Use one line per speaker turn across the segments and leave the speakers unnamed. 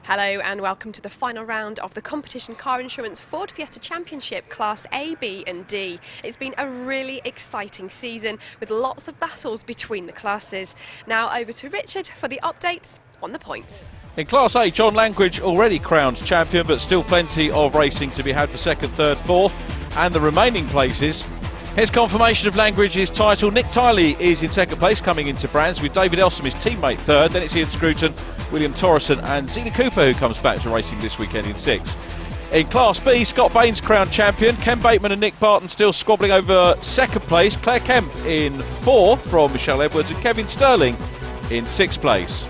Hello and welcome to the final round of the Competition Car Insurance Ford Fiesta Championship Class A, B and D. It's been a really exciting season with lots of battles between the classes. Now over to Richard for the updates on the points.
In Class A, John Langridge already crowned champion, but still plenty of racing to be had for second, third, fourth and the remaining places. Here's confirmation of Langridge's title. Nick Tiley is in second place, coming into Brands, with David Elsom, his teammate, third. Then it's Ian Scruton, William Torreson and Zena Cooper, who comes back to racing this weekend in sixth. In Class B, Scott Baines crowned champion. Ken Bateman and Nick Barton still squabbling over second place. Claire Kemp in fourth from Michelle Edwards and Kevin Sterling in sixth place.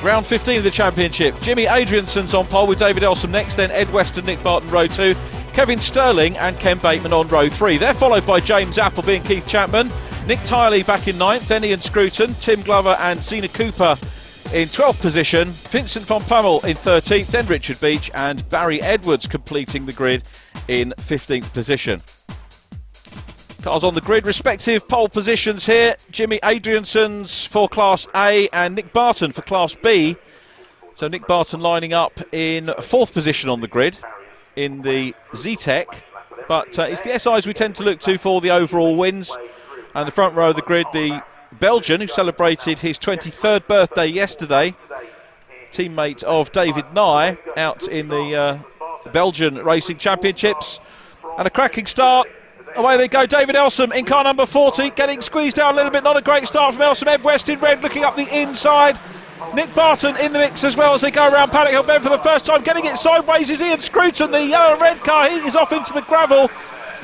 Round 15 of the championship. Jimmy Adriaenssens on pole with David Elsom next, then Ed West and Nick Barton row 2, Kevin Sterling and Ken Bateman on row 3. They're followed by James Appleby and Keith Chapman, Nick Tiley back in 9th, then Ian Scruton, Tim Glover and Zena Cooper in 12th position, Vincent von Pummel in 13th, then Richard Beach and Barry Edwards completing the grid in 15th position. Cars on the grid, respective pole positions here. Jimmy Adriaenssens for Class A and Nick Barton for Class B. So Nick Barton lining up in 4th position on the grid in the Z-Tech. But it's the SIs we tend to look to for the overall wins. And the front row of the grid, the Belgian, who celebrated his 23rd birthday yesterday. Teammate of David Nye out in the Belgian Racing Championships. And a cracking start. Away they go, David Elsom in car number 40, getting squeezed down a little bit, not a great start from Elsom. Ed West in red, looking up the inside. Nick Barton in the mix as well as they go around Paddock Hill Bend for the first time. Getting it sideways is Ian Scruton, the yellow and red car. He is off into the gravel,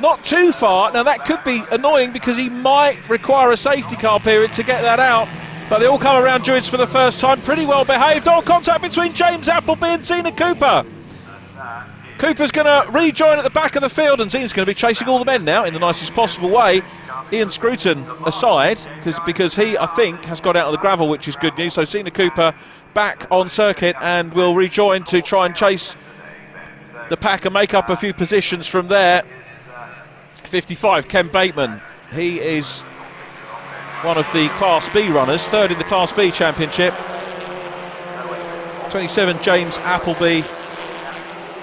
not too far. Now that could be annoying because he might require a safety car period to get that out. But they all come around Druids for the first time, pretty well behaved. On contact between James Appleby and Zena Cooper. Cooper's going to rejoin at the back of the field and Zena's going to be chasing all the men now in the nicest possible way. Ian Scruton aside, because he, I think, has got out of the gravel, which is good news. So Zena Cooper back on circuit and will rejoin to try and chase the pack and make up a few positions from there. 55, Ken Bateman. He is one of the Class B runners, third in the Class B championship. 27, James Appleby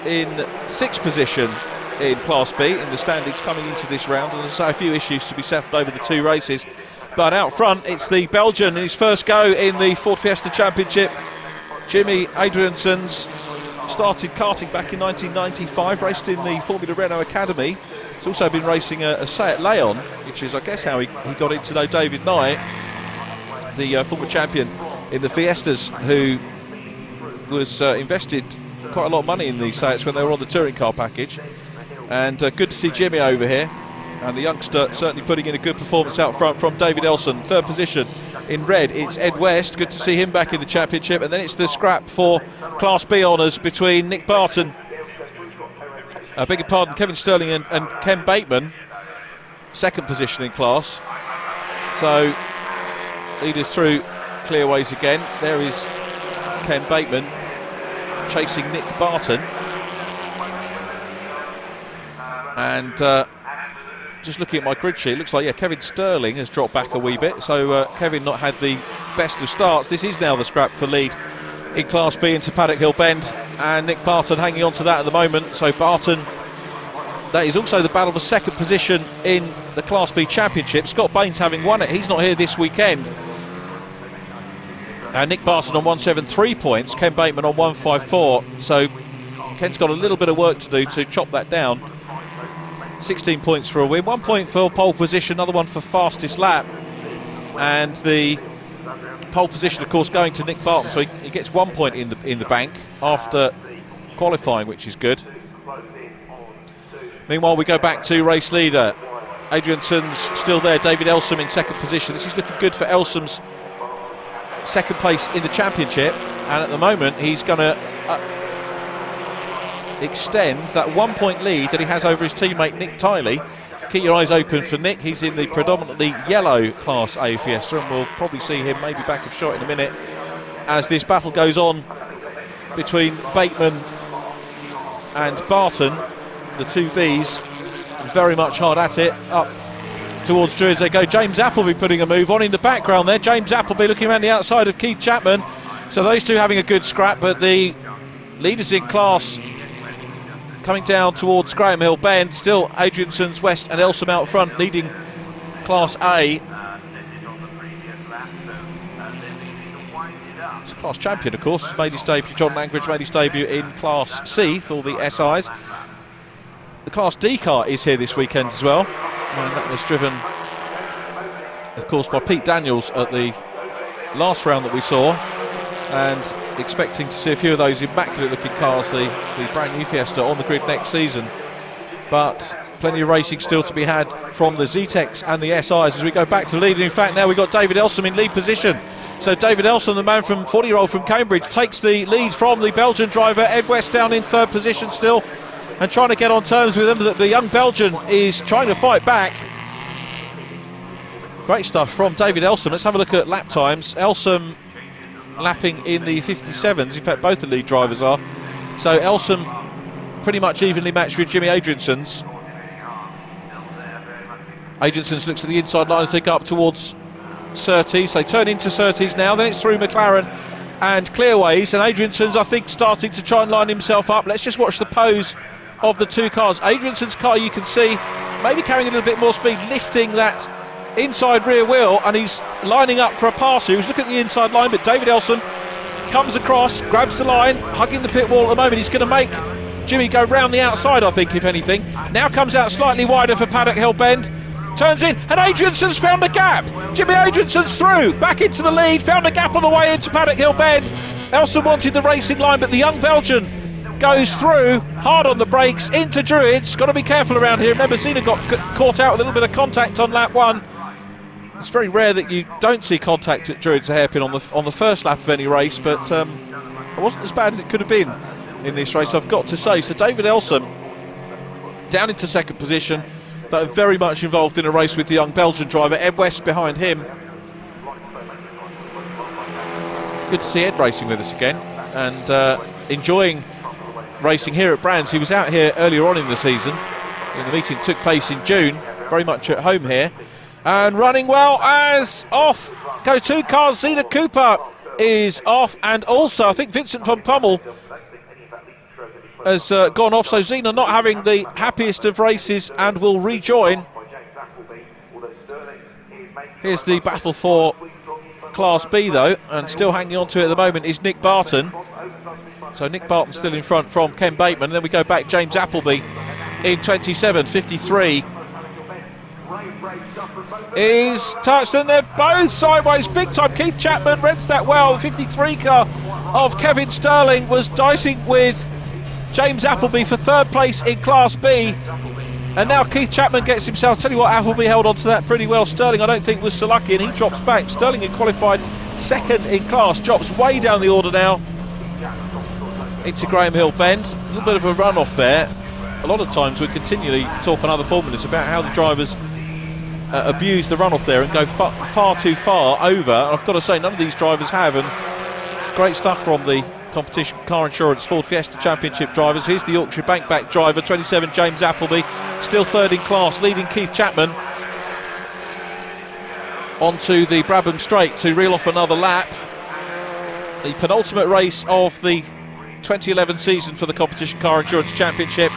in 6th position in Class B in the standings coming into this round, and as I say, a few issues to be settled over the two races. But out front it's the Belgian in his first go in the Ford Fiesta Championship. Jimmy Adriaenssens started karting back in 1995, raced in the Formula Renault Academy. He's also been racing a Seat Leon, which is I guess how he got in to know David Nye, the former champion in the Fiestas, who was invested quite a lot of money in these Seats when they were on the touring car package. And good to see Jimmy over here, and the youngster certainly putting in a good performance out front from David Elsom. 3rd position in red, it's Ed West, good to see him back in the championship. And then it's the scrap for Class B honours between Nick Barton, beg your pardon, Kevin Sterling and Ken Bateman, 2nd position in class. So leaders through clearways again. There is Ken Bateman chasing Nick Barton, and just looking at my grid sheet, it looks like Kevin Sterling has dropped back a wee bit, so Kevin not had the best of starts. This is now the scrap for lead in Class B into Paddock Hill Bend, and Nick Barton hanging on to that at the moment. So Barton, that is also the battle for 2nd position in the Class B Championship. Scott Baines having won it, he's not here this weekend. Nick Barton on 173 points, Ken Bateman on 154, so Ken's got a little bit of work to do to chop that down. 16 points for a win, 1 point for pole position, another one for fastest lap, and the pole position of course going to Nick Barton, so he gets 1 point in the bank after qualifying, which is good. Meanwhile we go back to race leader. Adriaenssens still there, David Elsom in 2nd position. This is looking good for Elsom's 2nd place in the championship, and at the moment he's going to extend that 1 point lead that he has over his teammate Nick Tiley. Keep your eyes open for Nick, he's in the predominantly yellow Class A Fiesta, and we'll probably see him maybe back of shot in a minute as this battle goes on between Bateman and Barton. the two Vs very much hard at it. Up towards Druids they go. James Appleby putting a move on in the background there. James Appleby looking around the outside of Keith Chapman. So those two having a good scrap, but the leaders in class coming down towards Graham Hill Bend. Still Adriaenssens, West and Elsom out front leading Class A. It's a class champion, of course, made his debut. John Langridge made his debut in Class C for the SIs. The Class D car is here this weekend as well, and that was driven, of course, by Pete Daniels at the last round that we saw, and expecting to see a few of those immaculate looking cars, the brand new Fiesta, on the grid next season. But plenty of racing still to be had from the ZTECs and the SIs as we go back to the lead. And in fact, now we've got David Elsom in lead position. So David Elsom, the man from 40-year-old from Cambridge, takes the lead from the Belgian driver. Ed West down in third position still and trying to get on terms with him. The young Belgian is trying to fight back. Great stuff from David Elsom. Let's have a look at lap times. Elsom lapping in the 57s. In fact, both the lead drivers are. So Elsom pretty much evenly matched with Jimmy Adriaenssens. Adriaenssens looks at the inside line as they go up towards Surtees. They turn into Surtees now, then it's through McLaren and Clearways, and Adriaenssens, I think, starting to try and line himself up. Let's just watch the pose of the two cars. Adriaenssens' car, you can see, maybe carrying a little bit more speed, lifting that inside rear wheel, and he's lining up for a pass. He was looking at the inside line, but David Elsom comes across, grabs the line, hugging the pit wall at the moment. He's going to make Jimmy go round the outside, I think, if anything. Now comes out slightly wider for Paddock Hill Bend. Turns in, and Adriaenssens found a gap. Jimmy Adriaenssens through, back into the lead, found a gap on the way into Paddock Hill Bend. Elsom wanted the racing line, but the young Belgian goes through, hard on the brakes, into Druids. Got to be careful around here. Remember, Zena got caught out with a little bit of contact on lap one. It's very rare that you don't see contact at Druids a hairpin on the first lap of any race, but it wasn't as bad as it could have been in this race, I've got to say. So David Elsom down into second position, but very much involved in a race with the young Belgian driver. Ed West behind him. Good to see Ed racing with us again and enjoying racing here at Brands. He was out here earlier on in the season, and the meeting took place in June, very much at home here, and running well as off go two cars. Zena Cooper is off, and also I think Vincent van Pommel has gone off, so Zena not having the happiest of races and will rejoin. Here's the battle for Class B though, and still hanging on to it at the moment is Nick Barton. So Nick Barton still in front from Ken Bateman, and then we go back James Appleby in 27, 53 is touched, and they're both sideways big time. Keith Chapman rents that well. The 53 car of Kevin Sterling was dicing with James Appleby for third place in Class B, and now Keith Chapman gets himself. Tell you what, Appleby held on to that pretty well. Sterling I don't think was so lucky, and he drops back. Sterling had qualified second in class, drops way down the order now into Graham Hill Bend. A little bit of a run off there. A lot of times we continually talk on other formulas about how the drivers abuse the runoff there and go far too far over, and I've got to say none of these drivers have, and great stuff from the competition car insurance Ford Fiesta Championship drivers. Here's the Yorkshire Bankback driver, 27, James Appleby, still third in class, leading Keith Chapman onto the Brabham Straight to reel off another lap. The penultimate race of the 2011 season for the competition car insurance championship.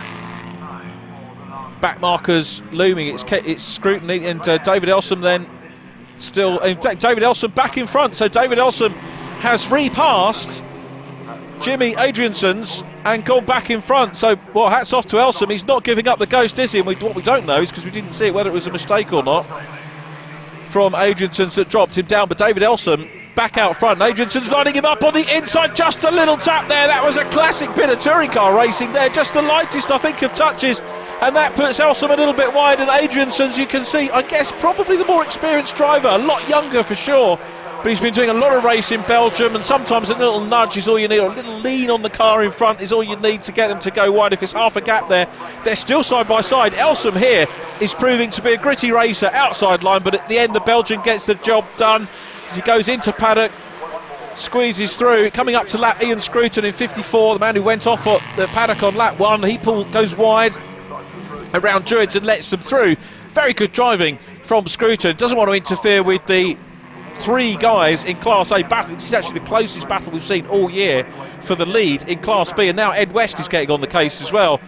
Back markers looming, it's scrutiny, and David Elsom then still, in fact David Elsom back in front, so David Elsom has repassed Jimmy Adriaenssens and gone back in front. So, well, hats off to Elsom. He's not giving up the ghost, is he? And what we don't know is, because we didn't see it, whether it was a mistake or not from Adriaenssens that dropped him down. But David Elsom back out front. Adriaenssens lining him up on the inside. Just a little tap there. That was a classic bit of touring car racing there. Just the lightest, I think, of touches. And that puts Elsom a little bit wide. And Adriaenssens, you can see, I guess, probably the more experienced driver. A lot younger for sure. But he's been doing a lot of race in Belgium, and sometimes a little nudge is all you need, or a little lean on the car in front is all you need to get them to go wide. If it's half a gap there, they're still side by side. Elsom here is proving to be a gritty racer outside line, but at the end the Belgian gets the job done as he goes into paddock, squeezes through, coming up to lap Ian Scruton in 54, the man who went off at the paddock on lap 1. He goes wide, around Druids and lets them through. Very good driving from Scruton. Doesn't want to interfere with the 3 guys in Class A battle. This is actually the closest battle we've seen all year for the lead in Class B, and now Ed West is getting on the case as well.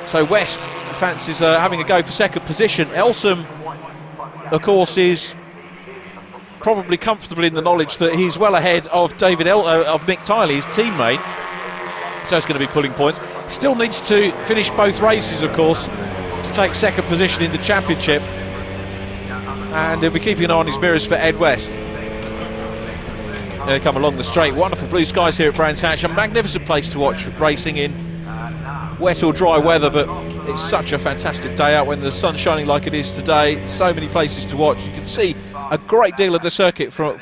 So West fancies having a go for second position. Elsom, of course, is probably comfortable in the knowledge that he's well ahead of of Nick Tiley, his teammate, so he's going to be pulling points. Still needs to finish both races, of course, to take second position in the championship, and he'll be keeping an eye on his mirrors for Ed West. They come along the straight. Wonderful blue skies here at Brands Hatch. A magnificent place to watch racing in wet or dry weather, but it's such a fantastic day out when the sun's shining like it is today. So many places to watch. You can see a great deal of the circuit from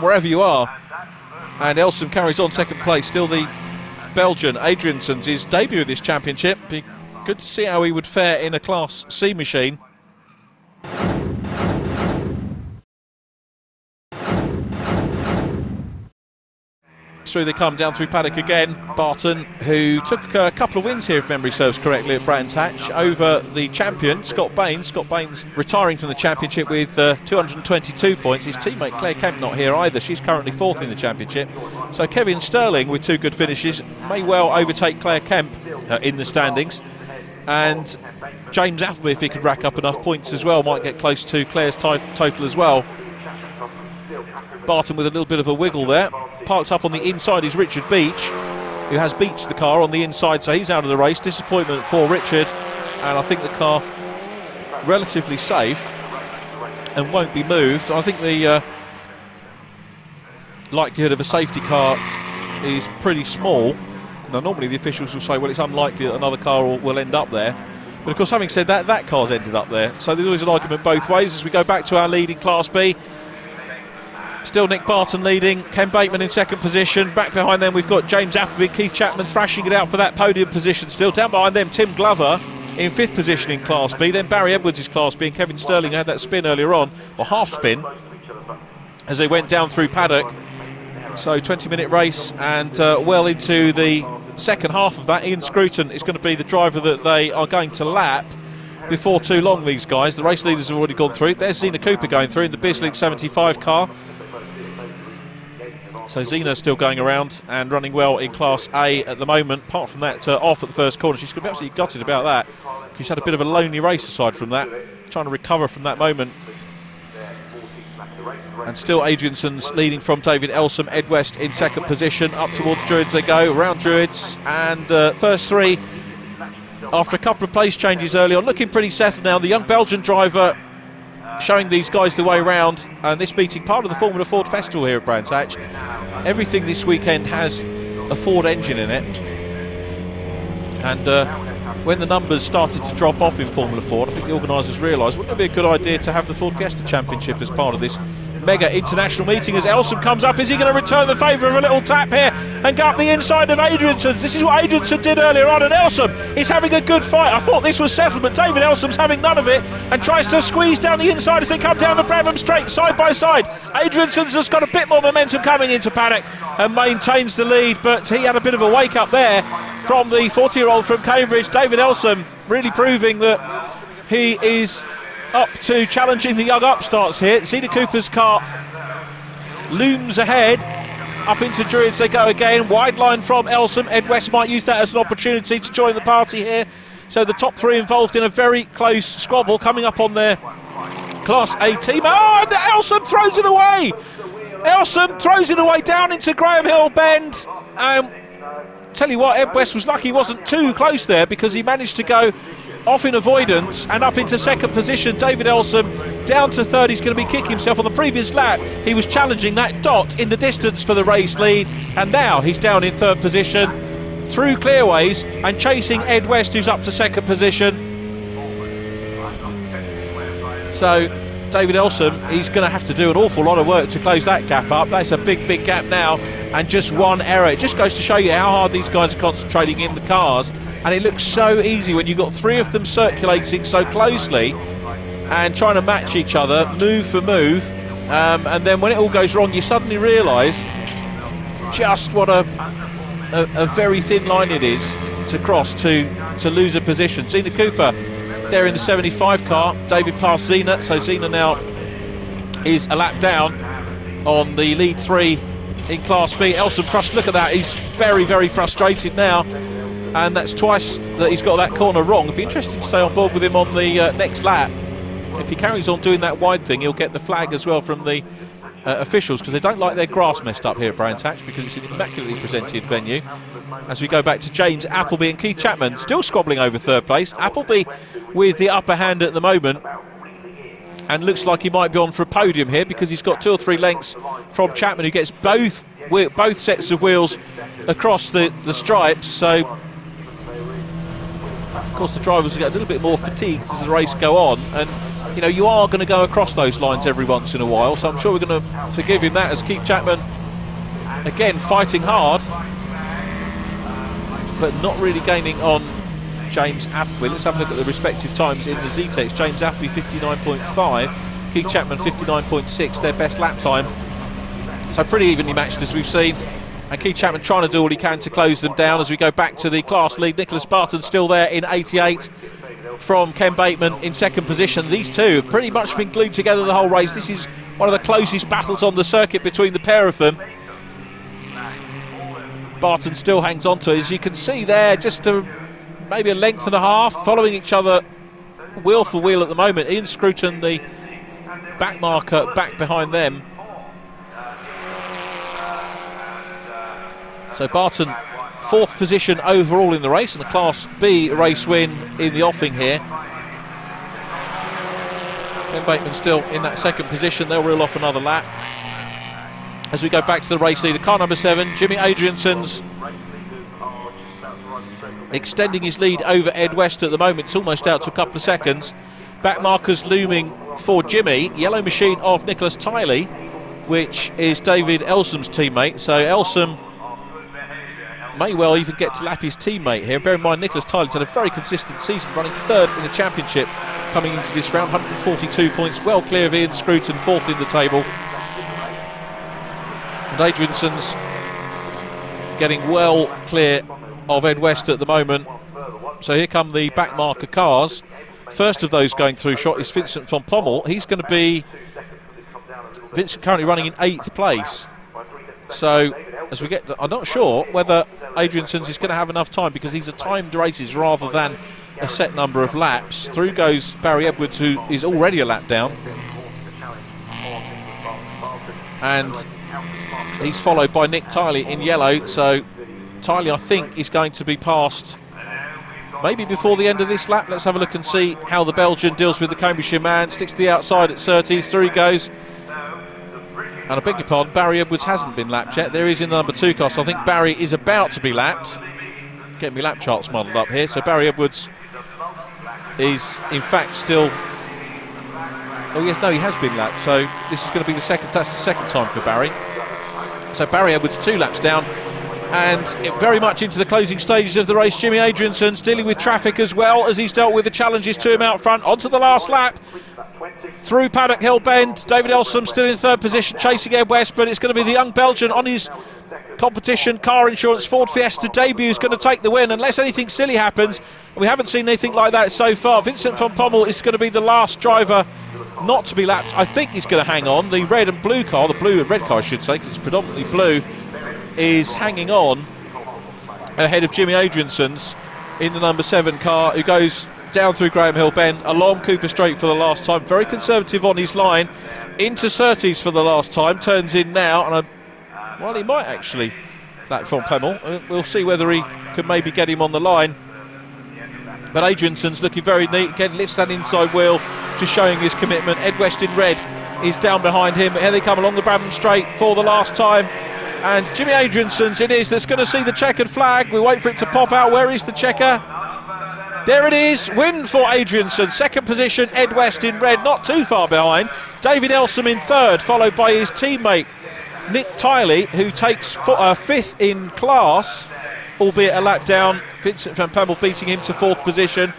wherever you are. And Elsom carries on second place. Still the Belgian Adriaenssens, his debut of this championship. Be good to see how he would fare in a Class C machine. Through they come, down through paddock again. Barton, who took a couple of wins here, if memory serves correctly, at Brands Hatch over the champion, Scott Baines. Scott Baines retiring from the championship with 222 points. His teammate Claire Kemp not here either. She's currently 4th in the championship. So Kevin Sterling, with 2 good finishes, may well overtake Claire Kemp in the standings. And James Appleby, if he could rack up enough points as well, might get close to Claire's total as well. Barton with a little bit of a wiggle there. Parked up on the inside is Richard Beach, who has beached the car on the inside, so he's out of the race. Disappointment for Richard, and I think the car relatively safe and won't be moved. I think the likelihood of a safety car is pretty small. Now normally the officials will say, well, it's unlikely that another car will end up there, but of course, having said that, that car's ended up there, so there's always an argument both ways. As we go back to our lead in Class B, still Nick Barton leading, Ken Bateman in second position. Back behind them we've got James Appleby, Keith Chapman thrashing it out for that podium position still. Down behind them Tim Glover in 5th position in Class B. Then Barry Edwards is Class B, and Kevin Sterling had that spin earlier on, or half spin, as they went down through paddock. So 20-minute race, and well into the second half of that. Ian Scruton is going to be the driver that they are going to lap before too long, these guys. The race leaders have already gone through. There's Zena Cooper going through in the BizLink 75 car. So Zena's still going around and running well in Class A at the moment. Apart from that, off at the first corner. She's going to be absolutely gutted about that. She's had a bit of a lonely race aside from that, trying to recover from that moment. And still Adriaenssens leading from David Elsom. Ed West in second position. Up towards Druids they go, around Druids. And first 3, after a couple of place changes early on, looking pretty settled now. The young Belgian driver showing these guys the way round, and this meeting part of the Formula Ford Festival here at Brands Hatch. Everything this weekend has a Ford engine in it, and when the numbers started to drop off in Formula Ford, I think the organisers realised, wouldn't it be a good idea to have the Ford Fiesta Championship as part of this mega international meeting? As Elsom comes up, is he going to return the favour of a little tap here and go up the inside of Adriaenssens? This is what Adriaenssens did earlier on, and Elsom is having a good fight. I thought this was settled, but David Elsom's having none of it and tries to squeeze down the inside as they come down the Brabham straight side by side. Adriaenssens has got a bit more momentum coming into paddock and maintains the lead, but he had a bit of a wake up there from the 40-year-old from Cambridge. David Elsom really proving that he is up to challenging the young upstarts here. Zena Cooper's car looms ahead. Up into Druids they go again. Wide line from Elsom. Ed West might use that as an opportunity to join the party here. So the top 3 involved in a very close squabble coming up on their Class A team. Oh, and Elsom throws it away. Elsom throws it away down into Graham Hill Bend. Tell you what, Ed West was lucky he wasn't too close there, because he managed to go off in avoidance and up into second position. David Elsom down to 3rd. He's going to be kicking himself. On the previous lap he was challenging that dot in the distance for the race lead, and now he's down in 3rd position through clearways and chasing Ed West, who's up to second position. So David Elsom, he's going to have to do an awful lot of work to close that gap up. That's a big gap now, and just one error. It just goes to show you how hard these guys are concentrating in the cars, and it looks so easy when you've got 3 of them circulating so closely and trying to match each other move for move, and then when it all goes wrong you suddenly realise just what a very thin line it is to cross to lose a position. Zena Cooper there in the 75 car. David passed Zena, so Zena now is a lap down on the lead 3 in Class B. Elsom, look at that, he's very, very frustrated now, and that's twice that he's got that corner wrong. It'd be interesting to stay on board with him on the next lap. If he carries on doing that wide thing, he'll get the flag as well from the officials, because they don't like their grass messed up here at Brands Hatch, because it's an immaculately presented venue. As we go back to James Appleby and Keith Chapman, still squabbling over third place. Appleby with the upper hand at the moment, and looks like he might be on for a podium here, because he's got 2 or 3 lengths from Chapman, who gets both sets of wheels across the stripes. So of course the drivers get a little bit more fatigued as the race go on, and you know, you are going to go across those lines every once in a while, so I'm sure we're going to forgive him that, as Keith Chapman again fighting hard but not really gaining on James Appleby. Let's have a look at the respective times in the Z-Tex. James Appleby 59.5, Keith Chapman 59.6, their best lap time. So pretty evenly matched as we've seen, and Keith Chapman trying to do all he can to close them down. As we go back to the class lead, Nicholas Barton still there in 88 from Ken Bateman in second position. These two have pretty much been glued together the whole race. This is one of the closest battles on the circuit between the pair of them. Barton still hangs on to it, as you can see there, just maybe a length and a half, following each other wheel for wheel at the moment. Ian Scruton, the back marker, back behind them. So Barton, 4th position overall in the race, and a Class B race win in the offing here. Ken Bateman still in that second position. They'll reel off another lap. As we go back to the race leader, car number 7, Jimmy Adriaenssens, extending his lead over Ed West at the moment. It's almost out to a couple of seconds. Back markers looming for Jimmy. Yellow machine of Nicholas Tiley, which is David Elsom's teammate. So Elsom may well even get to lap his teammate here. Bear in mind, Nicholas Tyler's had a very consistent season, running 3rd in the championship coming into this round. 142 points, well clear of Ian Scruton, 4th in the table. And Adriaenssens getting well clear of Ed West at the moment. So here come the back marker cars. First of those going through shot is Vincent van Pommel. He's going to be... Vincent currently running in 8th place. So as we get, I'm not sure whether Adriaenssens is going to have enough time, because these are timed races rather than a set number of laps. Through goes Barry Edwards, who is already a lap down, and he's followed by Nick Tiley in yellow. So Tiley, I think, is going to be passed maybe before the end of this lap. Let's have a look and see how the Belgian deals with the Cambridgeshire man. Sticks to the outside at Surtees, through he goes. And I beg your pardon, Barry Edwards hasn't been lapped yet. There he is in the number 2 car, so I think Barry is about to be lapped. Getting me lap charts modelled up here. So Barry Edwards is in fact still... Oh yes, no, he has been lapped. So this is going to be the second, that's the second time for Barry. So Barry Edwards 2 laps down. And very much into the closing stages of the race, Jimmy Adriaenssens dealing with traffic as well, as he's dealt with the challenges to him out front. Onto the last lap. Through Paddock Hill Bend, David Elsom still in 3rd position, chasing Ed West, but it's going to be the young Belgian on his competition car insurance Ford Fiesta debut who's going to take the win, unless anything silly happens. We haven't seen anything like that so far. Vincent van Pommel is going to be the last driver not to be lapped. I think he's going to hang on. The red and blue car, the blue and red car I should say, because it's predominantly blue, is hanging on ahead of Jimmy Adriaenssens in the number 7 car, who goes down through Graham Hill Bend, along Cooper Straight for the last time. Very conservative on his line, into Surtees for the last time, turns in now, and well, he might actually lap Van Pommel. We'll see whether he could maybe get him on the line. But Adriaenssens looking very neat, again lifts that inside wheel, just showing his commitment. Ed West in red is down behind him. Here they come along the Brabham Straight for the last time, and Jimmy Adriaenssens it is that's going to see the checkered flag. We wait for it to pop out. Where is the checker? There it is, win for Adriaenssens. 2nd position, Ed West in red, not too far behind. David Elsom in 3rd, followed by his teammate Nick Tiley, who takes 5th in class, albeit a lap down. Vincent van Pommel beating him to 4th position.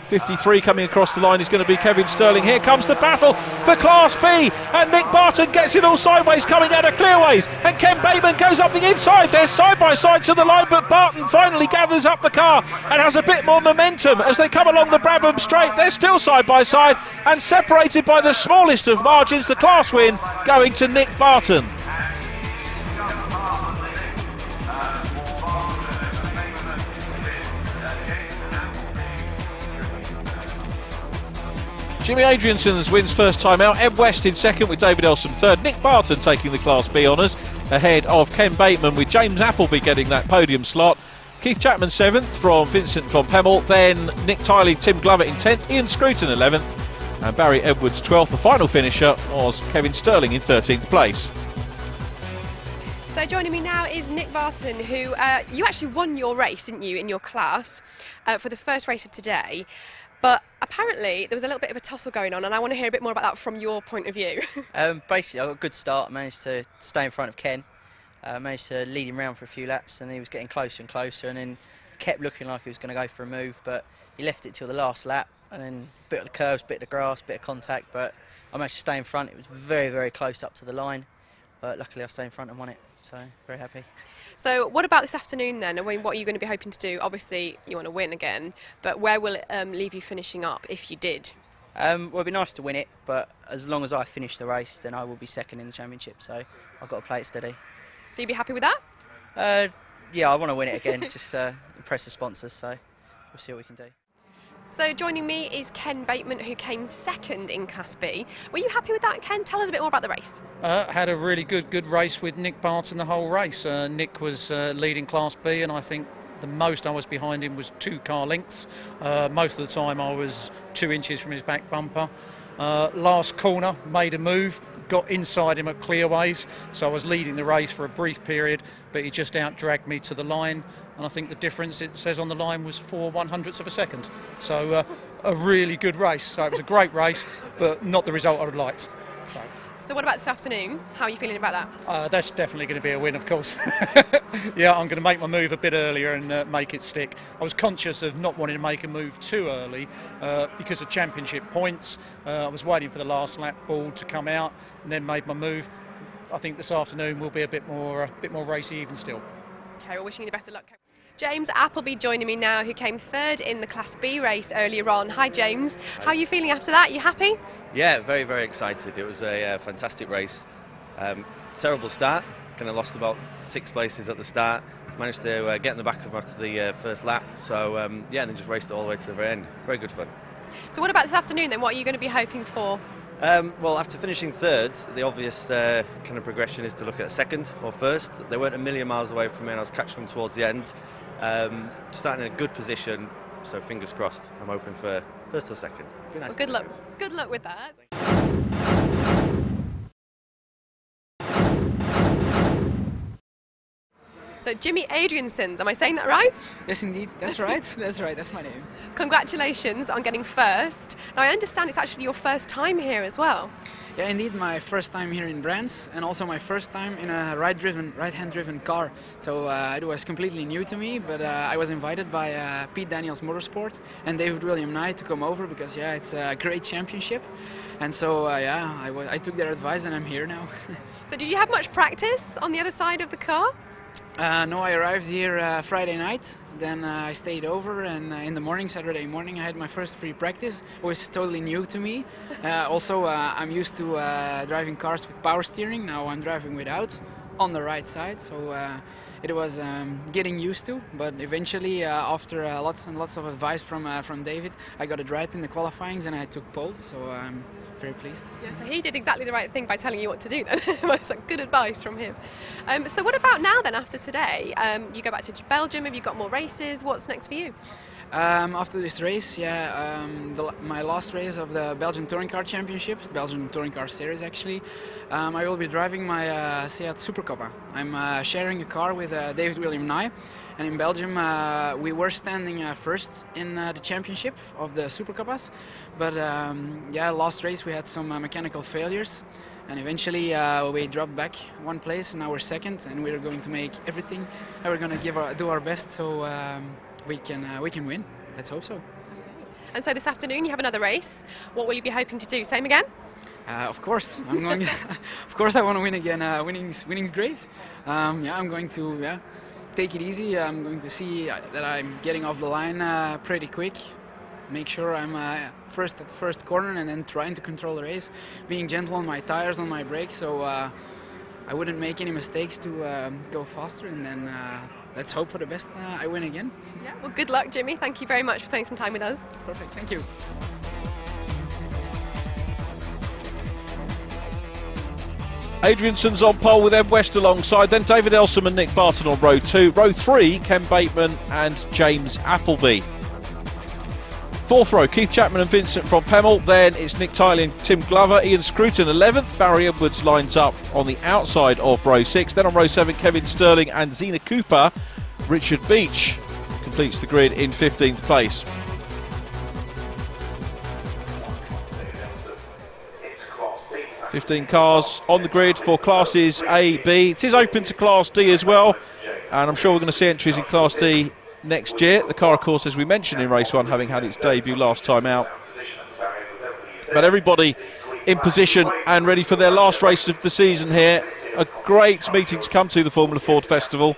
53 coming across the line is going to be Kevin Sterling. Here comes the battle for Class B, and Nick Barton gets it all sideways coming out of clearways, and Ken Bateman goes up the inside. They're side by side to the line, but Barton finally gathers up the car and has a bit more momentum as they come along the Brabham Straight. They're still side by side and separated by the smallest of margins. The class win going to Nick Barton. Jimmy Adriaenssens wins first time out. Ed West in second with David Elsom third. Nick Barton taking the Class B honours ahead of Ken Bateman, with James Appleby getting that podium slot. Keith Chapman 7th from Vincent von Pemmel. Then Nick Tiley, Tim Glover in 10th. Ian Scruton 11th. And Barry Edwards 12th. The final finisher was Kevin Sterling in 13th place.
So joining me now is Nick Barton, who you actually won your race, didn't you, in your class for the first race of today. But apparently there was a little bit of a tussle going on, and I want to hear a bit more about that from your point of view.
Basically, I got a good start. I managed to stay in front of Ken. Managed to lead him round for a few laps, and he was getting closer and closer, and then kept looking like he was going to go for a move, but he left it till the last lap, and then bit of the curves, bit of the grass, bit of contact, but I managed to stay in front. It was very, very close up to the line, but luckily I stayed in front and won it, so very happy.
So what about this afternoon then? I mean, what are you going to be hoping to do? Obviously you want to win again, but where will it leave you finishing up if you did?
Well, it'd be nice to win it, but as long as I finish the race, then I will be second in the championship, so I've got to play it steady.
So you'd be happy with that?
Yeah, I want to win it again, just impress the sponsors, so we'll see what we can do.
So joining me is Ken Bateman, who came second in Class B. Were you happy with that, Ken? Tell us a bit more about the race.
Had a really good race with Nick Barton the whole race. Nick was leading Class B, and I think the most I was behind him was 2 car lengths. Most of the time I was 2 inches from his back bumper. Last corner, made a move, got inside him at clearways, so I was leading the race for a brief period, but he just out-dragged me to the line, and I think the difference, it says on the line, was 4/100ths of a second. So a really good race. So it was a great race, but not the result I would have liked.
So what about this afternoon? How are you feeling about that?
That's definitely going to be a win, of course. Yeah, I'm going to make my move a bit earlier and make it stick. I was conscious of not wanting to make a move too early because of championship points. I was waiting for the last lap ball to come out and then made my move. I think this afternoon will be a bit more racy even still.
Okay, well, wishing you the best of luck. James Appleby joining me now, who came third in the Class B race earlier on. Hi James, how are you feeling after that? You happy?
Yeah, very, very excited. It was a fantastic race. Terrible start, kind of lost about 6 places at the start. Managed to get in the back of him after the first lap. So yeah, and then just raced it all the way to the very end. Very good fun.
So what about this afternoon then? What are you going to be hoping for?
Well, after finishing third, the obvious kind of progression is to look at second or first. They weren't a million miles away from me, and I was catching them towards the end. Starting in a good position, so fingers crossed. I'm hoping for first or second. Be nice.
Well, good luck. Good luck with that. So Jimmy Adriaenssens, am I saying that right?
Yes, indeed. That's right. That's right. That's my name.
Congratulations on getting first. Now I understand it's actually your first time here as well.
Yeah, indeed, my first time here in Brands, and also my first time in a right-hand driven car. So it was completely new to me, but I was invited by Pete Daniels Motorsport and David William Nye to come over because yeah, it's a great championship. And so yeah, I took their advice and I'm here now.
So did you have much practice on the other side of the car?
No, I arrived here Friday night, then I stayed over, and in the morning, Saturday morning, I had my first free practice. It was totally new to me. Also, I'm used to driving cars with power steering. Now I'm driving without, on the right side, so it was getting used to. But eventually, after lots and lots of advice from David, I got it right in the qualifyings and I took pole, so I'm very pleased.
Yeah, so he did exactly the right thing by telling you what to do then. It's like good advice from him. So what about now then, after today? You go back to Belgium, have you got more races? What's next for you?
After this race, yeah, my last race of the Belgian Touring Car Championship, Belgian Touring Car Series actually, I will be driving my Seat Supercoppa. I'm sharing a car with David William Nye, and in Belgium we were standing first in the championship of the Supercoppas, but yeah, last race we had some mechanical failures, and eventually we dropped back 1 place, and now we're second, and we're going to make everything, and we're going to do our best so we can win. Let's hope so.
And so this afternoon you have another race. What will you be hoping to do? Same again?
Of course, I'm going. Of course, I want to win again. Winning's great. Yeah, I'm going to take it easy. I'm going to see that I'm getting off the line pretty quick. Make sure I'm first at the first corner, and then trying to control the race, being gentle on my tires, on my brakes, so I wouldn't make any mistakes to go faster. And then let's hope for the best. I win again.
Yeah. Well, good luck, Jimmy. Thank you very much for spending some time with us.
Perfect. Thank you.
Adriaenssens on pole with Ed West alongside, then David Elsom and Nick Barton on row 2. Row 3, Ken Bateman and James Appleby. 4th row, Keith Chapman and Vincent from Pemmel. Then it's Nick Tiley and Tim Glover. Ian Scruton 11th. Barry Edwards lines up on the outside of row 6. Then on row 7, Kevin Sterling and Zena Cooper. Richard Beach completes the grid in 15th place. .15 cars on the grid for classes A, B. It is open to Class D as well, and I'm sure we're going to see entries in Class D next year. The car, of course, as we mentioned in race 1, having had its debut last time out. But everybody in position and ready for their last race of the season here. A great meeting to come to, the Formula Ford Festival,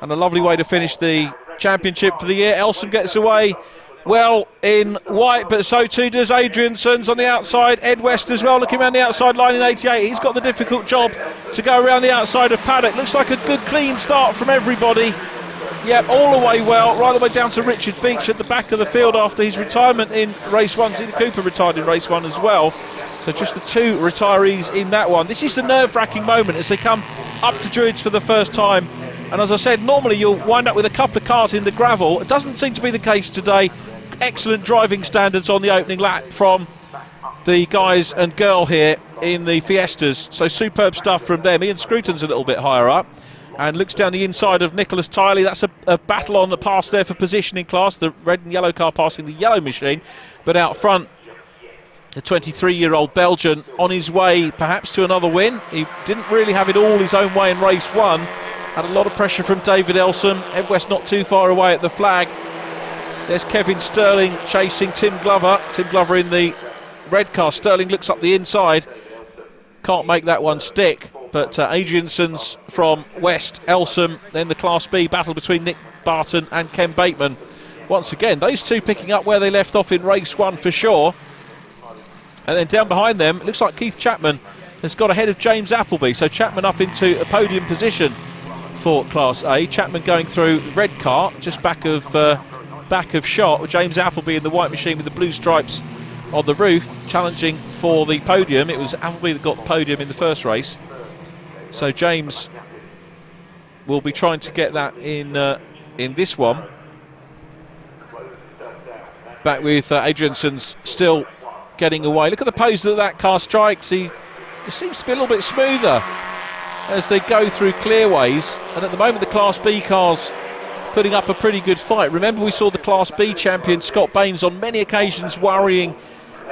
and a lovely way to finish the championship for the year. Elsom gets away well in white, but so too does Adriaenssens on the outside. Ed West as well, looking around the outside line in 88. He's got the difficult job to go around the outside of Paddock. Looks like a good clean start from everybody. Yep, all the way well, right the way down to Richard Beach at the back of the field after his retirement in race 1. Zena Cooper retired in race 1 as well. So just the 2 retirees in that one. This is the nerve-wracking moment as they come up to Druids for the first time. And as I said, normally you'll wind up with a couple of cars in the gravel. It doesn't seem to be the case today. Excellent driving standards on the opening lap from the guys and girl here in the Fiestas. So superb stuff from them. Ian Scruton's a little bit higher up and looks down the inside of Nicholas Tiley. That's a battle on the pass there for positioning class. The red and yellow car passing the yellow machine. But out front, the 23-year-old Belgian on his way perhaps to another win. He didn't really have it all his own way in race 1. Had a lot of pressure from David Elsom. Ed West not too far away at the flag. There's Kevin Sterling chasing Tim Glover. Tim Glover in the red car. Sterling looks up the inside. Can't make that one stick. But Adriaenssens from West, Elsom. Then the Class B battle between Nick Barton and Ken Bateman. Once again, those two picking up where they left off in race 1 for sure. And then down behind them, it looks like Keith Chapman has got ahead of James Appleby. So Chapman up into a podium position for Class A. Chapman going through the red car, just back of shot, with James Appleby in the white machine with the blue stripes on the roof, challenging for the podium. It was Appleby that got the podium in the first race, so James will be trying to get that in this one. Back with Adriaenssens still getting away. Look at the pose that car strikes. It seems to be a little bit smoother as they go through clearways, and at the moment the Class B cars putting up a pretty good fight. Remember, we saw the Class B champion Scott Baines on many occasions worrying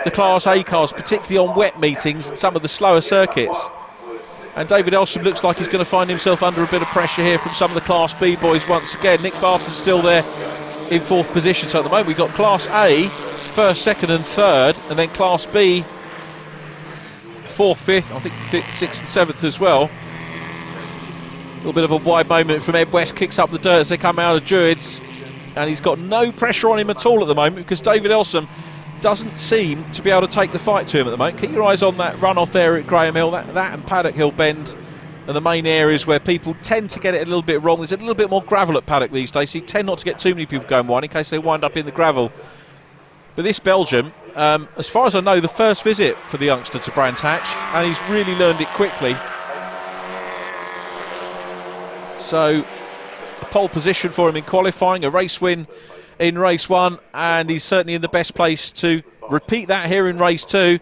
the Class A cars, particularly on wet meetings and some of the slower circuits. And David Elsom looks like he's going to find himself under a bit of pressure here from some of the Class B boys once again. Nick Barton's still there in 4th position. So at the moment we've got Class A, 1st, 2nd and 3rd, and then Class B, 4th, 5th, I think 5th, 6th and 7th as well. A little bit of a wide moment from Ed West, kicks up the dirt as they come out of Druids, and he's got no pressure on him at all at the moment because David Elsom doesn't seem to be able to take the fight to him at the moment. Keep your eyes on that run off there at Graham Hill. That and Paddock Hill Bend are the main areas where people tend to get it a little bit wrong. There's a little bit more gravel at Paddock these days, so you tend not to get too many people going wide in case they wind up in the gravel. But this Belgian, as far as I know, the first visit for the youngster to Brands Hatch, and he's really learned it quickly. So a pole position for him in qualifying, a race win in race 1, and he's certainly in the best place to repeat that here in race 2.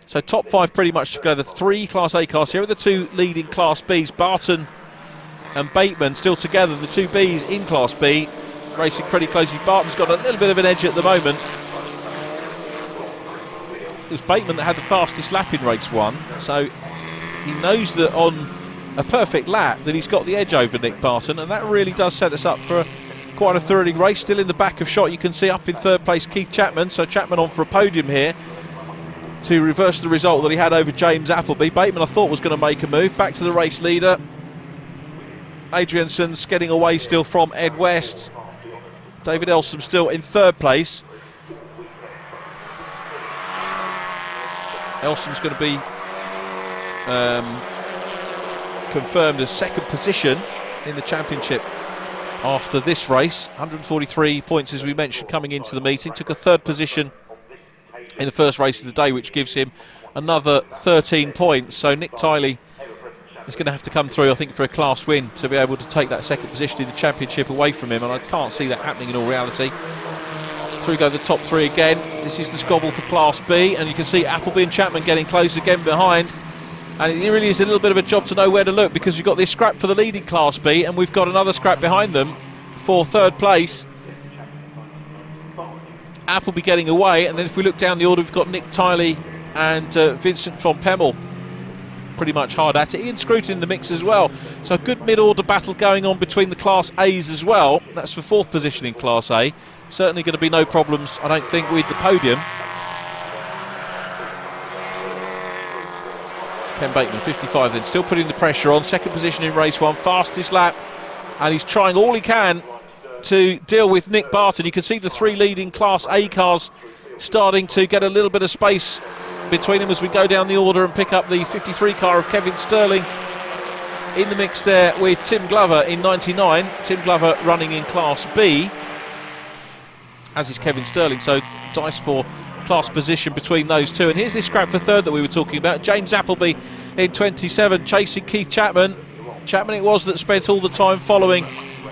So top 5 pretty much together. 3 Class A cars. Here are the 2 leading Class Bs, Barton and Bateman still together, the 2 Bs in Class B, racing pretty closely. Barton's got a little bit of an edge at the moment. It was Bateman that had the fastest lap in race 1, so he knows that on a perfect lap that he's got the edge over Nick Barton, and that really does set us up for quite a thrilling race. Still in the back of shot, you can see up in third place Keith Chapman. So Chapman on for a podium here to reverse the result that he had over James Appleby. Bateman, I thought, was going to make a move. Back to the race leader. Adriaenssens getting away still from Ed West. David Elsom still in third place. Elsom's going to be confirmed as second position in the championship after this race. 143 points, as we mentioned, coming into the meeting. Took a third position in the first race of the day, which gives him another 13 points. So Nick Tiley is going to have to come through, I think, for a class win to be able to take that second position in the championship away from him, and I can't see that happening in all reality. Through go the top three again. This is the squabble for Class B, and you can see Appleby and Chapman getting close again behind, and it really is a little bit of a job to know where to look, because we've got this scrap for the leading Class B, and we've got another scrap behind them for third place. Appleby getting away, and then if we look down the order, we've got Nick Tiley and Vincent von Pemmel pretty much hard at it. Ian Scruton in the mix as well. So a good mid-order battle going on between the Class A's as well. That's for fourth position in Class A. Certainly going to be no problems, I don't think, with the podium. Ken Bateman, 55 then, still putting the pressure on. Second position in race one, fastest lap. And he's trying all he can to deal with Nick Barton. You can see the three leading Class A cars starting to get a little bit of space between them as we go down the order and pick up the 53 car of Kevin Sterling in the mix there with Tim Glover in 99. Tim Glover running in Class B, as is Kevin Sterling, so dice for class position between those two. And here's this scrap for third that we were talking about. James Appleby in 27 chasing Keith Chapman. Chapman it was that spent all the time following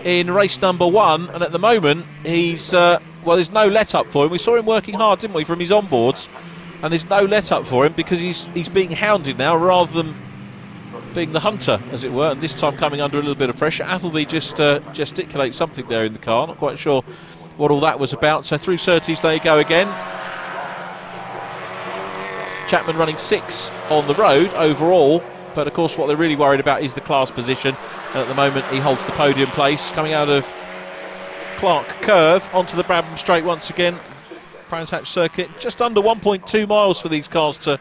in race number one, and at the moment he's well, there's no let up for him. We saw him working hard, didn't we, from his onboards, and there's no let up for him because he's being hounded now rather than being the hunter, as it were, and this time coming under a little bit of pressure. Appleby just gesticulates something there in the car, not quite sure what all that was about. So through Surtees they go again. Chapman running 6 on the road overall, but of course what they're really worried about is the class position, and at the moment he holds the podium place. Coming out of Clark Curve onto the Brabham Straight once again. Brands Hatch circuit, just under 1.2 miles for these cars to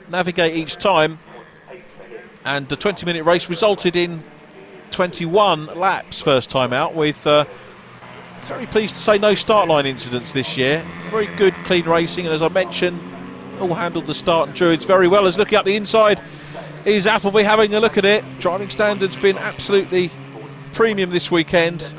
navigate each time, and the 20-minute race resulted in 21 laps first time out, with very pleased to say no start line incidents this year. Very good clean racing, and as I mentioned, all handled the start and druids very well. As looking up the inside is Appleby having a look at it. Driving standards been absolutely premium this weekend.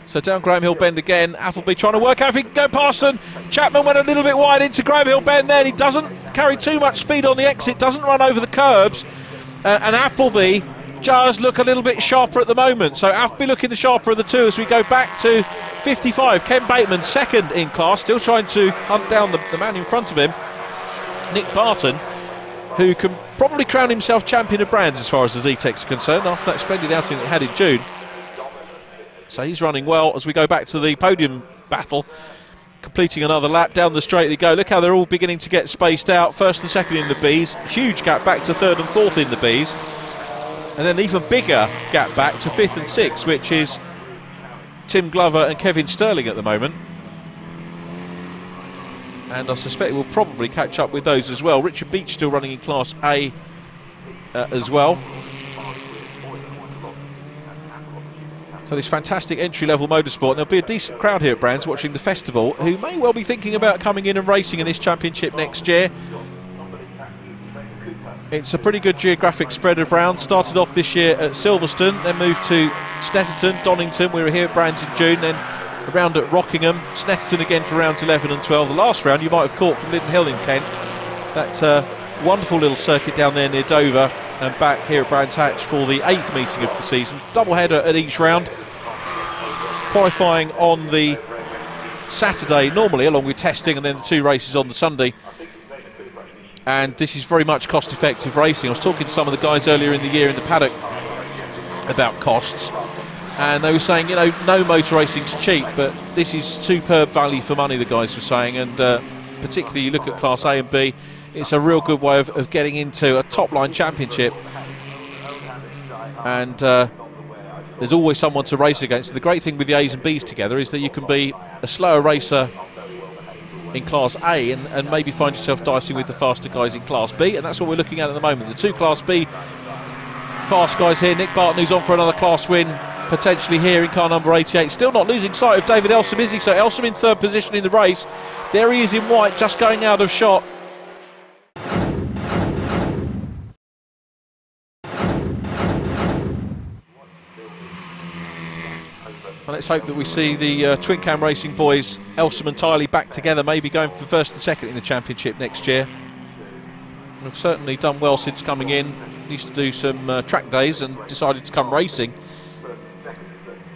So down Graham Hill Bend again, Appleby trying to work out if he can go past them. Chapman went a little bit wide into Graham Hill Bend there, and he doesn't carry too much speed on the exit, doesn't run over the curbs, and Appleby does look a little bit sharper at the moment. So Appleby looking the sharper of the two as we go back to 55. Ken Bateman second in class, still trying to hunt down the man in front of him, Nick Barton, who can probably crown himself champion of brands as far as the Z-Tech's concerned after that splendid outing he had in June. So he's running well as we go back to the podium battle, completing another lap. Down the straight they go. Look how they're all beginning to get spaced out. First and second in the Bs, huge gap back to third and fourth in the Bs, and then even bigger gap back to fifth and sixth, which is Tim Glover and Kevin Sterling at the moment. And I suspect we'll probably catch up with those as well. Richard Beach still running in Class A as well. So this fantastic entry-level motorsport, and there'll be a decent crowd here at Brands watching the festival, who may well be thinking about coming in and racing in this championship next year. It's a pretty good geographic spread of rounds. Started off this year at Silverstone, then moved to Snetterton, Donington. We were here at Brands in June, then around at Rockingham, Snetterton again for rounds 11 and 12. The last round you might have caught from Linden Hill in Kent, that wonderful little circuit down there near Dover, and back here at Brands Hatch for the 8th meeting of the season. Double header at each round. Qualifying on the Saturday normally, along with testing, and then the 2 races on the Sunday. And this is very much cost-effective racing. I was talking to some of the guys earlier in the year in the paddock about costs, and they were saying, you know, no motor racing's cheap, but this is superb value for money, the guys were saying, and particularly you look at Class A and B, it's a real good way of getting into a top-line championship. And there's always someone to race against. And the great thing with the A's and B's together is that you can be a slower racer in Class A and maybe find yourself dicing with the faster guys in Class B, and that's what we're looking at the moment. The two Class B fast guys here. Nick Barton, who's on for another class win, potentially here in car number 88. Still not losing sight of David Elsom, is he? So Elsom in third position in the race. There he is in white, just going out of shot. And let's hope that we see the Twin Cam Racing boys, Elsom and Tiley, back together, maybe going for first and second in the championship next year. They've certainly done well since coming in. Used to do some track days and decided to come racing.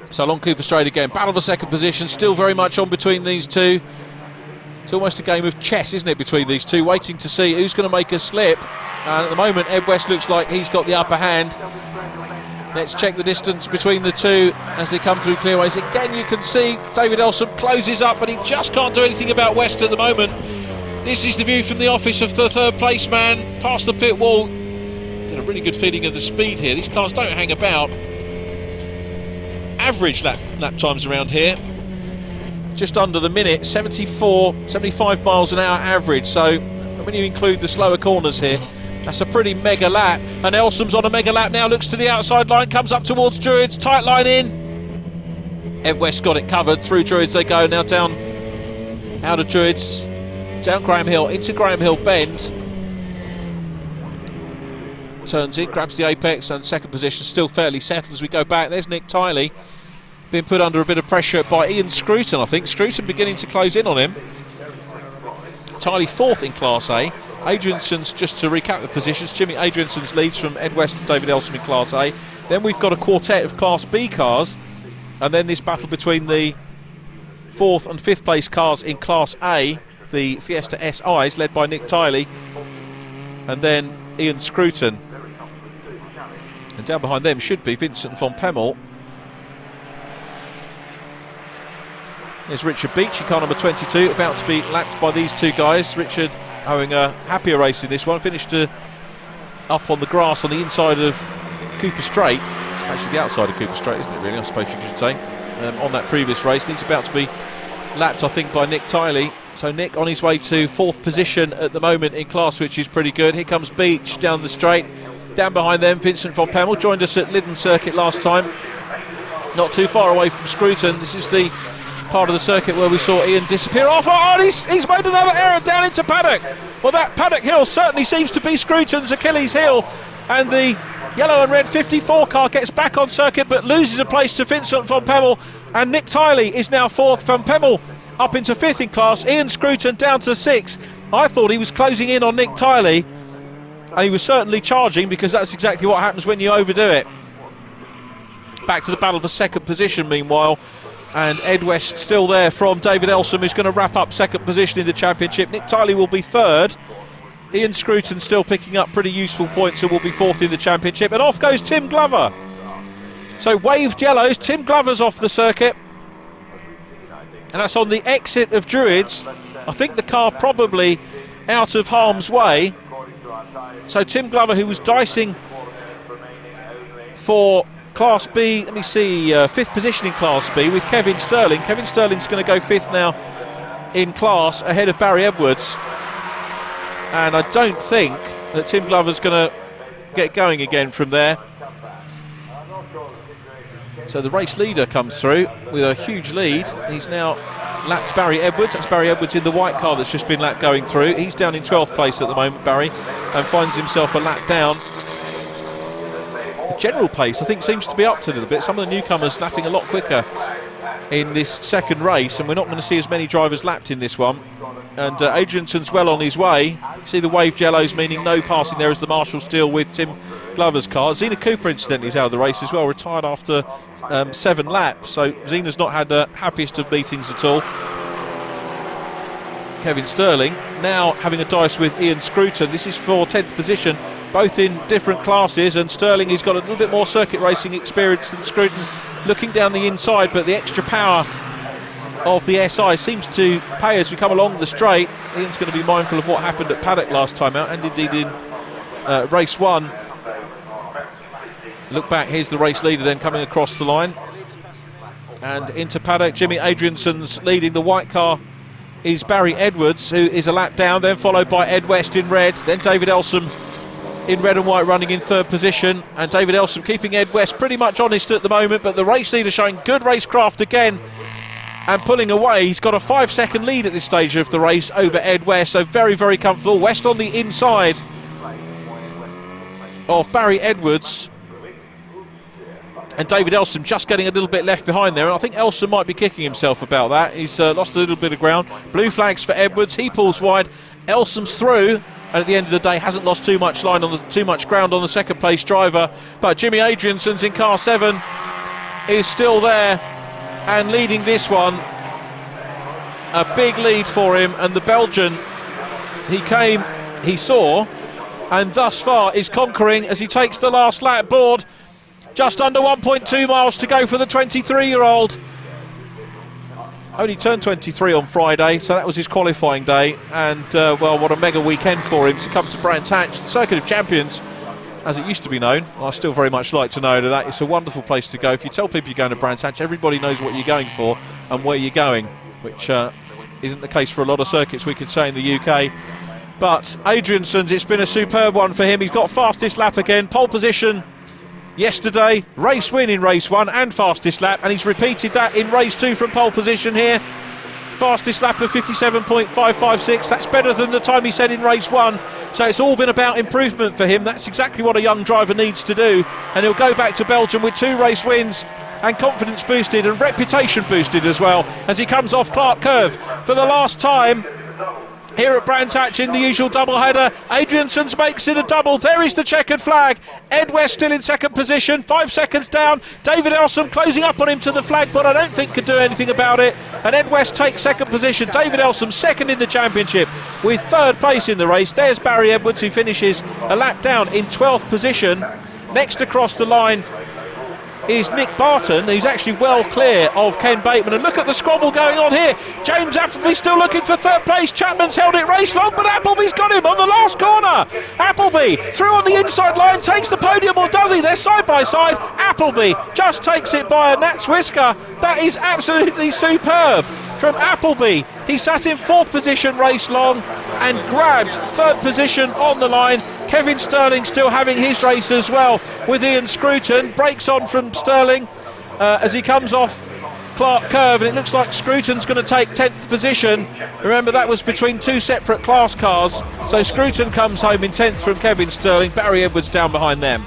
So along Cooper Straight again, battle for second position, still very much on between these two. It's almost a game of chess, isn't it, between these two, waiting to see who's going to make a slip. And at the moment, Ed West looks like he's got the upper hand. Let's check the distance between the two as they come through clearways. Again, you can see David Elsom closes up, but he just can't do anything about West at the moment. This is the view from the office of the third place man, past the pit wall. Got a really good feeling of the speed here. These cars don't hang about. Average lap times around here, just under the minute, 75 miles an hour average. So when you include the slower corners here, that's a pretty mega lap. And Elsom's on a mega lap now, looks to the outside line, comes up towards Druids, tight line in. Ed West got it covered, through Druids they go, now down out of Druids, down Graham Hill, into Graham Hill bend. Turns in, grabs the apex, and second position still fairly settled as we go back. There's Nick Tiley, being put under a bit of pressure by Ian Scruton, I think. Scruton beginning to close in on him. Tiley fourth in Class A. Adriaenssens, just to recap the positions, Jimmy Adriaenssens leads from Ed West and David Elsom in Class A. Then we've got a quartet of Class B cars, and then this battle between the fourth and fifth place cars in Class A, the Fiesta SIs, led by Nick Tiley, and then Ian Scruton. And down behind them should be Vincent von Pemmel. There's Richard Beach in car number 22, about to be lapped by these two guys. Richard having a happier race in this one, finished up on the grass on the inside of Cooper Straight. Actually the outside of Cooper Straight, isn't it really, I suppose you should say, on that previous race. And he's about to be lapped, I think, by Nick Tiley. So Nick on his way to fourth position at the moment in class, which is pretty good. Here comes Beach down the straight. Down behind them, Vincent von Pemmel, joined us at Lyddon Circuit last time. Not too far away from Scruton. This is the part of the circuit where we saw Ian disappear off. Oh, he's made another error down into paddock. Well, that paddock hill certainly seems to be Scruton's Achilles heel. And the yellow and red 54 car gets back on circuit but loses a place to Vincent von Pemmel. And Nick Tiley is now fourth. Von Pemmel up into fifth in class. Ian Scruton down to sixth. I thought he was closing in on Nick Tiley. And he was certainly charging, because that's exactly what happens when you overdo it. Back to the battle for second position meanwhile, and Ed West still there from David Elsom, who's going to wrap up second position in the championship. Nick Tiley will be third. Ian Scruton still picking up pretty useful points and will be fourth in the championship. And off goes Tim Glover. So waved yellows, Tim Glover's off the circuit. And that's on the exit of Druids. I think the car probably out of harm's way. So Tim Glover, who was dicing for Class B, let me see, fifth position in Class B with Kevin Sterling. Kevin Sterling's going to go fifth now in class, ahead of Barry Edwards. And I don't think that Tim Glover's going to get going again from there. So the race leader comes through with a huge lead. He's now lapped Barry Edwards. That's Barry Edwards in the white car that's just been lapped going through. He's down in 12th place at the moment, Barry, and finds himself a lap down. The general pace, I think, seems to be up to a little bit. Some of the newcomers lapping a lot quicker in this second race, and we're not going to see as many drivers lapped in this one. And Adriaenssens well on his way. See the waved yellows, meaning no passing there as the marshals deal with Tim Glover's car. Zena Cooper, incidentally, is out of the race as well, retired after 7 laps. So Zena's not had the happiest of meetings at all. Kevin Sterling now having a dice with Ian Scruton. This is for 10th position, both in different classes, and Sterling, he's got a little bit more circuit racing experience than Scruton, looking down the inside, but the extra power of the SI seems to pay as we come along the straight. Ian's going to be mindful of what happened at paddock last time out, and indeed in race 1. Look back, here's the race leader then coming across the line. And into paddock, Jimmy Adriaenssens leading. The white car is Barry Edwards, who is a lap down, then followed by Ed West in red, then David Elsom in red and white running in third position, and David Elsom keeping Ed West pretty much honest at the moment, but the race leader showing good racecraft again and pulling away. He's got a 5-second lead at this stage of the race over Ed West, so very, very comfortable. West on the inside of Barry Edwards, and David Elsom just getting a little bit left behind there, and I think Elsom might be kicking himself about that. He's lost a little bit of ground. Blue flags for Edwards, he pulls wide, Elsom's through, and at the end of the day hasn't lost too much ground on the second place driver. But Jimmy Adriaenssens in car 7 is still there and leading this one. A big lead for him, and the Belgian he saw, and thus far is conquering as he takes the last lap board. Just under 1.2 miles to go for the 23-year-old. Only turned 23 on Friday, so that was his qualifying day, and well, what a mega weekend for him. So he comes to Brands Hatch, the Circuit of Champions, as it used to be known. I still very much like to know that it's a wonderful place to go. If you tell people you're going to Brands Hatch, everybody knows what you're going for and where you're going, which isn't the case for a lot of circuits, we could say, in the UK. But Adriaenssens, it's been a superb one for him. He's got fastest lap again, pole position yesterday, race win in race 1 and fastest lap, and he's repeated that in race 2 from pole position here. Fastest lap of 57.556, that's better than the time he said in race 1, so it's all been about improvement for him. That's exactly what a young driver needs to do, and he'll go back to Belgium with 2 race wins and confidence boosted and reputation boosted as well, as he comes off Clark Curve for the last time here at Brands Hatch in the usual doubleheader. Adriaenssens makes it a double. There is the checkered flag. Ed West still in second position, 5 seconds down. David Elsom closing up on him to the flag, but I don't think could do anything about it. And Ed West takes second position. David Elsom second in the championship with third place in the race. There's Barry Edwards, who finishes a lap down in 12th position. Next across the line is Nick Barton, who's actually well clear of Ken Bateman. And look at the squabble going on here. James Appleby still looking for third place. Chapman's held it race long, but Appleby's got him on the last corner. Appleby through on the inside line, takes the podium, or does he? They're side by side. Appleby just takes it by a gnat's whisker. That is absolutely superb from Appleby. He sat in 4th position race long and grabbed 3rd position on the line. Kevin Sterling still having his race as well with Ian Scruton. Breaks on from Sterling as he comes off Clark Curve, and it looks like Scruton's going to take 10th position. Remember, that was between 2 separate class cars, so Scruton comes home in 10th from Kevin Sterling. Barry Edwards down behind them.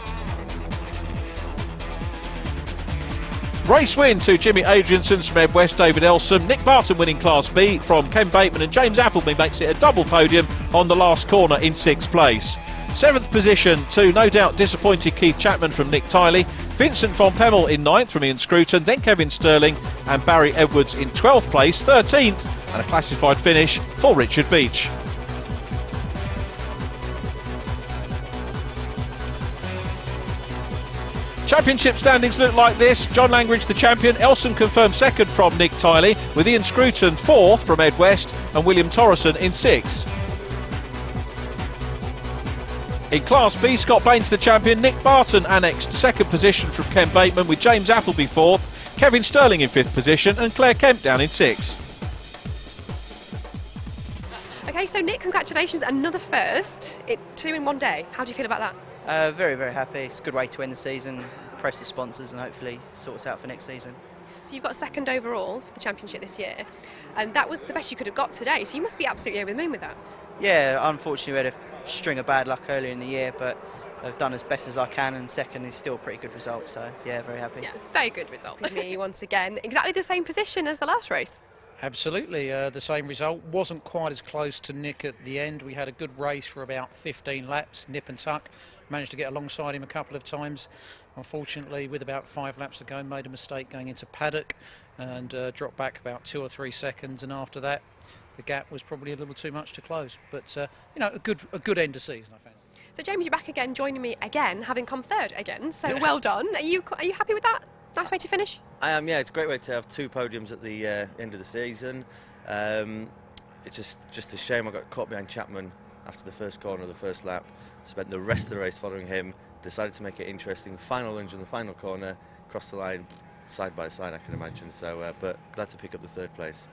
Race win to Jimmy Adriaenssens from Ed West, David Elsom. Nick Barton winning Class B from Ken Bateman, and James Appleby makes it a double podium on the last corner in 6th place. 7th position to no doubt disappointed Keith Chapman from Nick Tiley. Vincent von Pemmel in 9th from Ian Scruton, then Kevin Sterling and Barry Edwards in 12th place. 13th, and a classified finish for Richard Beach. Championship standings look like this. John Langridge the champion, Elsom confirmed 2nd from Nick Tiley, with Ian Scruton 4th from Ed West and William Torreson in 6th. In Class B, Scott Baines the champion, Nick Barton annexed 2nd position from Ken Bateman, with James Appleby 4th, Kevin Sterling in 5th position and Claire Kemp down in 6th.
Okay, so Nick, congratulations, another first, 2 in one day. How do you feel about that?
Very, very happy. It's a good way to end the season, impress the sponsors and hopefully sort us out for next season.
So you've got 2nd overall for the championship this year, and that was the best you could have got today, so you must be absolutely over the moon with that.
Yeah, unfortunately we had a string of bad luck earlier in the year, but I've done as best as I can, and 2nd is still a pretty good result, so yeah, very happy.
Yeah, very good result for me once again. Exactly the same position as the last race.
Absolutely, the same result. Wasn't quite as close to Nick at the end. We had a good race for about 15 laps, nip and tuck. Managed to get alongside him a couple of times. Unfortunately, with about 5 laps to go, made a mistake going into paddock and dropped back about 2 or 3 seconds, and after that the gap was probably a little too much to close. But you know, a good end of season, I fancy.
So James, you're back again, joining me again, having come 3rd again, so well done. Are you happy with that? Nice way to finish?
I am, yeah. It's a great way to have 2 podiums at the end of the season. It's just a shame I got caught behind Chapman after the first corner of the first lap. Spent the rest of the race following him. decided to make it interesting. Final lunge in the final corner, across the line, side by side, I can imagine. So, but glad to pick up the 3rd place.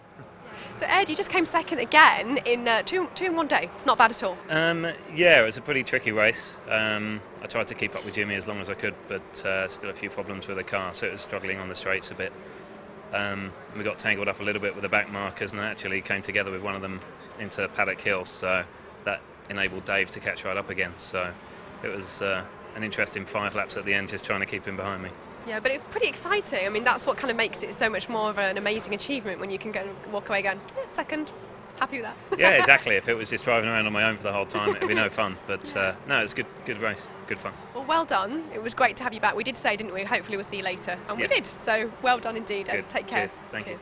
So Ed, you just came 2nd again in two in one day. Not bad at all.
Yeah, it was a pretty tricky race. I tried to keep up with Jimmy as long as I could, but still a few problems with the car, so it was struggling on the straights a bit. We got tangled up a little bit with the back markers, and actually came together with one of them into Paddock Hill, so that enabled Dave to catch right up again. So it was an interesting 5 laps at the end, just trying to keep him behind me.
Yeah, but it's pretty exciting. I mean, that's what kind of makes it so much more of an amazing achievement when you can go and walk away going, yeah, 2nd, happy with that.
Yeah, exactly. If it was just driving around on my own for the whole time, it'd be no fun. But no, it was good race, good fun.
Well done. It was great to have you back. We did say, didn't we? Hopefully we'll see you later. And we did. So well done indeed.
Good.
And take care.
Cheers. Thank you.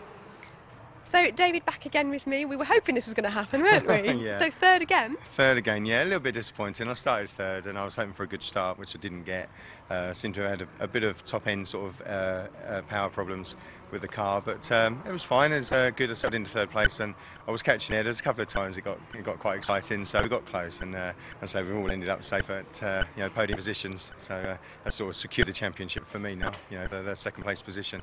So David, back again with me. We were hoping this was going to happen, weren't we?
Yeah.
So 3rd again.
3rd again, yeah, a little bit disappointing. I started 3rd and I was hoping for a good start, which I didn't get. Seemed to have had a bit of top end sort of power problems with the car, but it was fine. It was good. I started into 3rd place and I was catching it. There's a couple of times it got quite exciting, so we got close, and so we all ended up safe at podium positions. So that sort of secured the championship for me now. The 2nd place position.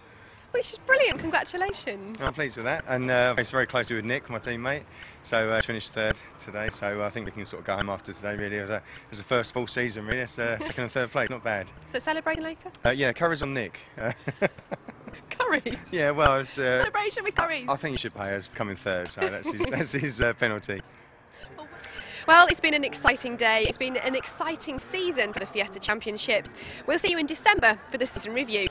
Which is brilliant. Congratulations.
I'm pleased with that, and I raced very closely with Nick, my teammate. So finished 3rd today. So I think we can sort of go home after today. Really, it was the first full season. Really, it's 2nd and 3rd place, not bad.
So celebrating later?
Yeah, curries on Nick.
Curries.
Yeah, well, it's
Celebration with curries.
I think he should pay us for coming 3rd. So that's his penalty.
Well, it's been an exciting day. It's been an exciting season for the Fiesta Championships. We'll see you in December for the season review.